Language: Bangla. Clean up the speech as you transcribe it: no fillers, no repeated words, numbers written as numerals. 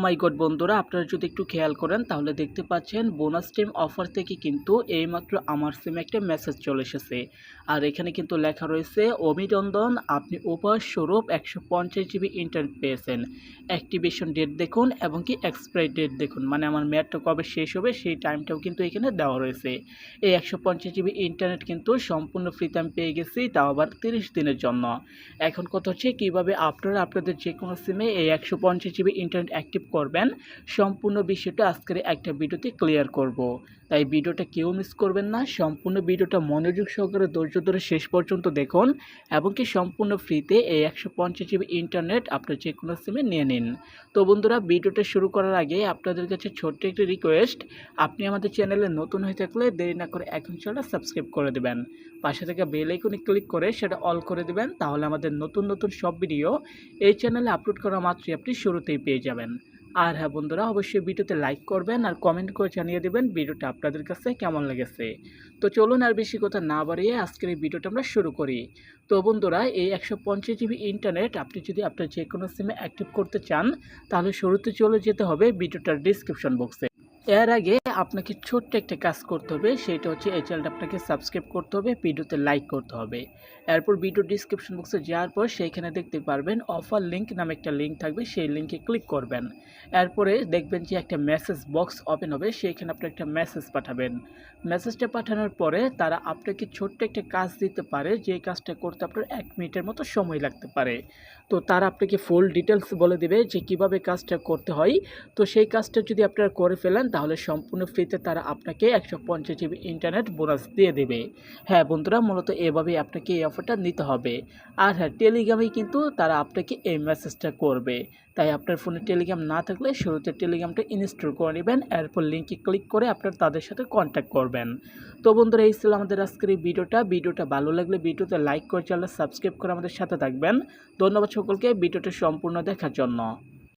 মাই গড বন্ধুরা, আপনারা যদি একটু খেয়াল করেন তাহলে দেখতে পাচ্ছেন বোনাস টাইম অফার থেকে কিন্তু এইমাত্র আমার সিমে একটা মেসেজ চলে এসেছে। আর এখানে কিন্তু লেখা রয়েছে, অভিনন্দন, আপনি উপহারস্বরূপ 150 জিবি ইন্টারনেট পেয়েছেন। অ্যাক্টিভেশন ডেট দেখুন এবং কি এক্সপায়ারি ডেট দেখুন, মানে আমার মেয়াদটা কবে শেষ হবে সেই টাইমটাও কিন্তু এখানে দেওয়া রয়েছে। এই 150 জিবি ইন্টারনেট কিন্তু সম্পূর্ণ ফ্রিতে আমি পেয়ে গেছি, তাও আবার 30 দিনের জন্য। এখন কথা হচ্ছে কীভাবে আপনারা আপনাদের যে কোনো সিমে এই 150 জিবি ইন্টারনেট অ্যাক্টিভ করবেন, সম্পূর্ণ বিষয়টা আজকের একটা ভিডিওতে ক্লিয়ার করব। তাই ভিডিওটা কেউ মিস করবেন না, সম্পূর্ণ ভিডিওটা মনোযোগ সহকারে ধৈর্য ধরে শেষ পর্যন্ত দেখুন এবং কি সম্পূর্ণ ফ্রিতে এই 150 জিবি ইন্টারনেট আপনার যে কোনো সিমে নিয়ে নিন। তো বন্ধুরা, ভিডিওটা শুরু করার আগে আপনাদের কাছে ছোট্ট একটি রিকোয়েস্ট, আপনি আমাদের চ্যানেলে নতুন হয়ে থাকলে দেরি না করে এখন চ্যানেলটা সাবস্ক্রাইব করে দেবেন, পাশে থেকে বেল আইকনে ক্লিক করে সেটা অল করে দেবেন, তাহলে আমাদের নতুন নতুন সব ভিডিও এই চ্যানেলে আপলোড করা মাত্রই আপনি শুরুতেই পেয়ে যাবেন। আর হ্যাঁ বন্ধুরা, অবশ্যই ভিডিওতে লাইক করবেন আর কমেন্ট করে জানিয়ে দেবেন ভিডিওটা আপনাদের কাছে কেমন লেগেছে। তো চলুন আর বেশি কথা না বাড়িয়ে আজকের এই ভিডিওটা আমরা শুরু করি। তো বন্ধুরা, এই 150 জিবি ইন্টারনেট আপনি যদি আপনার যে কোনো সিমে অ্যাক্টিভ করতে চান, তাহলে শুরুতে চলে যেতে হবে ভিডিওটার ডিসক্রিপশন বক্সে। এর আগে আপনাকে ছোট্ট একটা কাজ করতে হবে, সেটা হচ্ছে এই চ্যানেলটা আপনাকে সাবস্ক্রাইব করতে হবে, ভিডিওতে লাইক করতে হবে। এরপর ভিডিও ডিসক্রিপশন বক্সে যাওয়ার পর সেইখানে দেখতে পারবেন অফার লিঙ্ক নামে একটা লিঙ্ক থাকবে, সেই লিঙ্কে ক্লিক করবেন। এরপরে দেখবেন যে একটা মেসেজ বক্স ওপেন হবে, সেইখানে আপনি একটা মেসেজ পাঠাবেন। মেসেজটা পাঠানোর পরে তারা আপনাকে ছোট্ট একটা কাজ দিতে পারে, যে কাজটা করতে আপনার 1 মিনিটের মতো সময় লাগতে পারে। তো তারা আপনাকে ফুল ডিটেলস বলে দেবে যে কিভাবে কাজটা করতে হয়। তো সেই কাজটা যদি আপনারা করে ফেলেন তাহলে সম্পূর্ণ ফ্রিতে তারা আপনাকে 150 জিবি ইন্টারনেট বোনাস দিয়ে দেবে। হ্যাঁ বন্ধুরা, মূলত এভাবেই আপনাকে এই অফারটা নিতে হবে। আর হ্যাঁ, টেলিগ্রামেই কিন্তু তারা আপনাকে এই মেসেজটা করবে। তাই আপনার ফোনে টেলিগ্রাম না থাকলে শুরুতে টেলিগ্রামটা ইনস্টল করে নেবেন, এরপর লিঙ্কে ক্লিক করে আপনারা তাদের সাথে কন্ট্যাক্ট করবেন। তো বন্ধুরা, এই ছিল আমাদের আজকের এই ভিডিওটা ভালো লাগলে ভিডিওতে লাইক করে চ্যানেল সাবস্ক্রাইব করে আমাদের সাথে থাকবেন। ধন্যবাদ সকলকে ভিডিওটা সম্পূর্ণ দেখার জন্য।